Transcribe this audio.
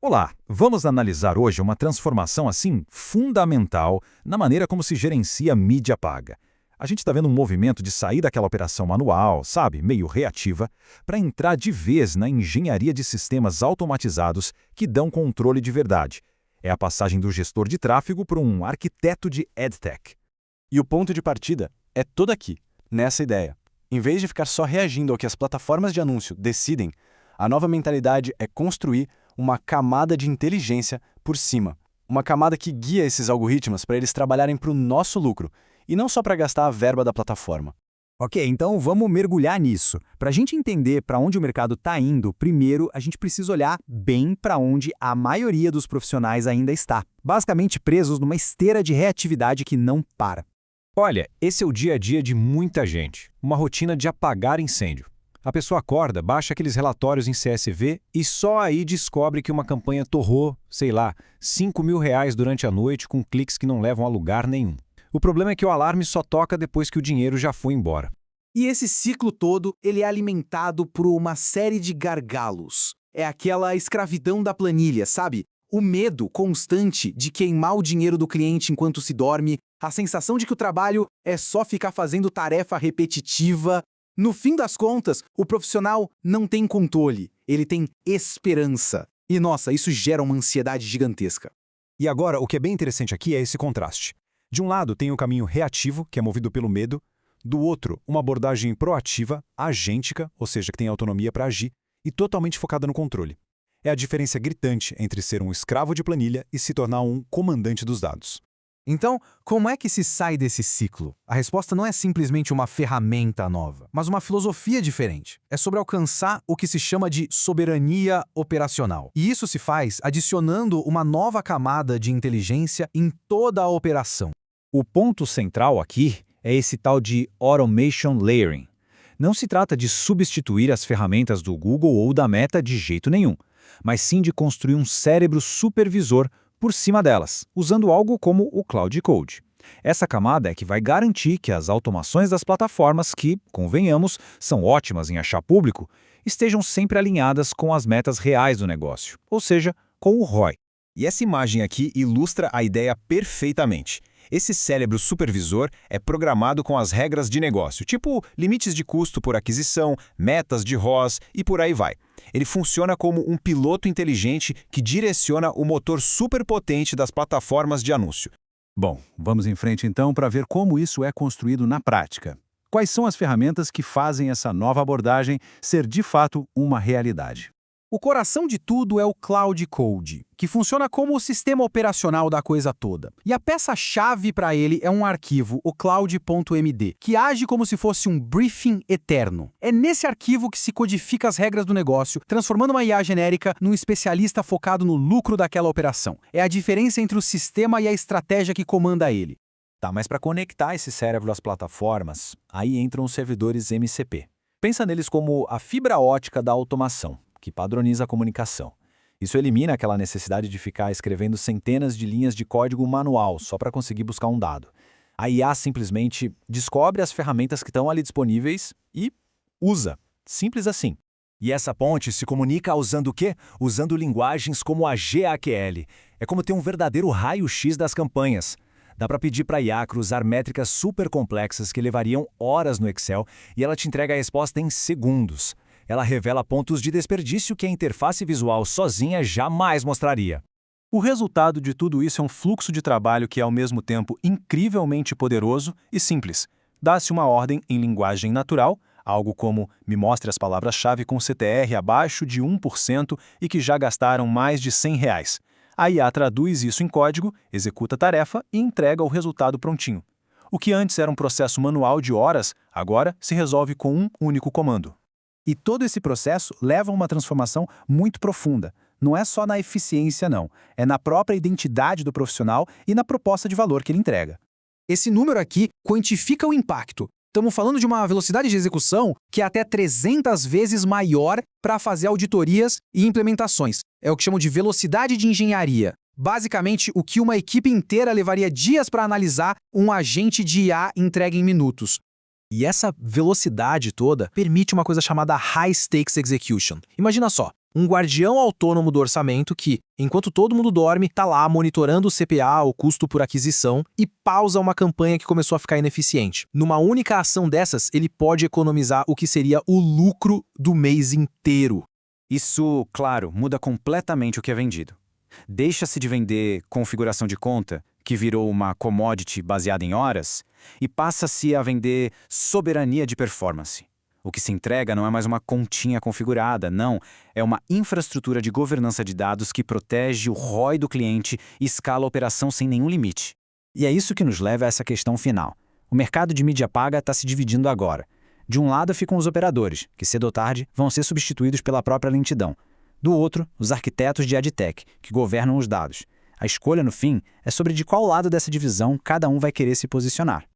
Olá, vamos analisar hoje uma transformação assim fundamental na maneira como se gerencia mídia paga. A gente está vendo um movimento de sair daquela operação manual, sabe, meio reativa, para entrar de vez na engenharia de sistemas automatizados que dão controle de verdade. É a passagem do gestor de tráfego para um arquiteto de EdTech. E o ponto de partida é todo aqui, nessa ideia. Em vez de ficar só reagindo ao que as plataformas de anúncio decidem, a nova mentalidade é construir uma camada de inteligência por cima. Uma camada que guia esses algoritmos para eles trabalharem para o nosso lucro, e não só para gastar a verba da plataforma. Ok, então vamos mergulhar nisso. Para a gente entender para onde o mercado está indo, primeiro a gente precisa olhar bem para onde a maioria dos profissionais ainda está. Basicamente presos numa esteira de reatividade que não para. Olha, esse é o dia a dia de muita gente. Uma rotina de apagar incêndio. A pessoa acorda, baixa aqueles relatórios em CSV e só aí descobre que uma campanha torrou, sei lá, R$ 5.000 durante a noite com cliques que não levam a lugar nenhum. O problema é que o alarme só toca depois que o dinheiro já foi embora. E esse ciclo todo, ele é alimentado por uma série de gargalos. É aquela escravidão da planilha, sabe? O medo constante de queimar o dinheiro do cliente enquanto se dorme, a sensação de que o trabalho é só ficar fazendo tarefa repetitiva. No fim das contas, o profissional não tem controle, ele tem esperança. E nossa, isso gera uma ansiedade gigantesca. E agora, o que é bem interessante aqui é esse contraste. De um lado tem o caminho reativo, que é movido pelo medo. Do outro, uma abordagem proativa, agêntica, ou seja, que tem autonomia para agir, e totalmente focada no controle. É a diferença gritante entre ser um escravo de planilha e se tornar um comandante dos dados. Então, como é que se sai desse ciclo? A resposta não é simplesmente uma ferramenta nova, mas uma filosofia diferente. É sobre alcançar o que se chama de soberania operacional. E isso se faz adicionando uma nova camada de inteligência em toda a operação. O ponto central aqui é esse tal de Automation Layering. Não se trata de substituir as ferramentas do Google ou da Meta de jeito nenhum, mas sim de construir um cérebro supervisor por cima delas, usando algo como o Cloud Code. Essa camada é que vai garantir que as automações das plataformas que, convenhamos, são ótimas em achar público, estejam sempre alinhadas com as metas reais do negócio, ou seja, com o ROI. E essa imagem aqui ilustra a ideia perfeitamente. Esse cérebro supervisor é programado com as regras de negócio, tipo limites de custo por aquisição, metas de ROAS e por aí vai. Ele funciona como um piloto inteligente que direciona o motor superpotente das plataformas de anúncio. Bom, vamos em frente então para ver como isso é construído na prática. Quais são as ferramentas que fazem essa nova abordagem ser de fato uma realidade? O coração de tudo é o Cloud Code, que funciona como o sistema operacional da coisa toda. E a peça-chave para ele é um arquivo, o cloud.md, que age como se fosse um briefing eterno. É nesse arquivo que se codifica as regras do negócio, transformando uma IA genérica num especialista focado no lucro daquela operação. É a diferença entre o sistema e a estratégia que comanda ele. Tá, mas para conectar esse cérebro às plataformas, aí entram os servidores MCP. Pensa neles como a fibra ótica da automação, que padroniza a comunicação. Isso elimina aquela necessidade de ficar escrevendo centenas de linhas de código manual só para conseguir buscar um dado. A IA simplesmente descobre as ferramentas que estão ali disponíveis e usa. Simples assim. E essa ponte se comunica usando o quê? Usando linguagens como a GAQL. É como ter um verdadeiro raio-x das campanhas. Dá para pedir para a IA cruzar métricas super complexas que levariam horas no Excel e ela te entrega a resposta em segundos. Ela revela pontos de desperdício que a interface visual sozinha jamais mostraria. O resultado de tudo isso é um fluxo de trabalho que é ao mesmo tempo incrivelmente poderoso e simples. Dá-se uma ordem em linguagem natural, algo como me mostre as palavras-chave com CTR abaixo de 1% e que já gastaram mais de R$ 100. A IA traduz isso em código, executa a tarefa e entrega o resultado prontinho. O que antes era um processo manual de horas, agora se resolve com um único comando. E todo esse processo leva a uma transformação muito profunda. Não é só na eficiência, não. É na própria identidade do profissional e na proposta de valor que ele entrega. Esse número aqui quantifica o impacto. Estamos falando de uma velocidade de execução que é até 300 vezes maior para fazer auditorias e implementações. É o que chamam de velocidade de engenharia. Basicamente, o que uma equipe inteira levaria dias para analisar, um agente de IA entrega em minutos. E essa velocidade toda permite uma coisa chamada High Stakes Execution. Imagina só, Um guardião autônomo do orçamento que, enquanto todo mundo dorme, tá lá monitorando o CPA, o custo por aquisição, e pausa uma campanha que começou a ficar ineficiente. Numa única ação dessas, ele pode economizar o que seria o lucro do mês inteiro. Isso, claro, muda completamente o que é vendido. Deixa-se de vender configuração de conta, que virou uma commodity baseada em horas, e passa-se a vender soberania de performance. O que se entrega não é mais uma continha configurada, não. É uma infraestrutura de governança de dados que protege o ROI do cliente e escala a operação sem nenhum limite. E é isso que nos leva a essa questão final. O mercado de mídia paga está se dividindo agora. De um lado ficam os operadores, que cedo ou tarde vão ser substituídos pela própria lentidão. Do outro, os arquitetos de AdTech, que governam os dados. A escolha, no fim, é sobre de qual lado dessa divisão cada um vai querer se posicionar.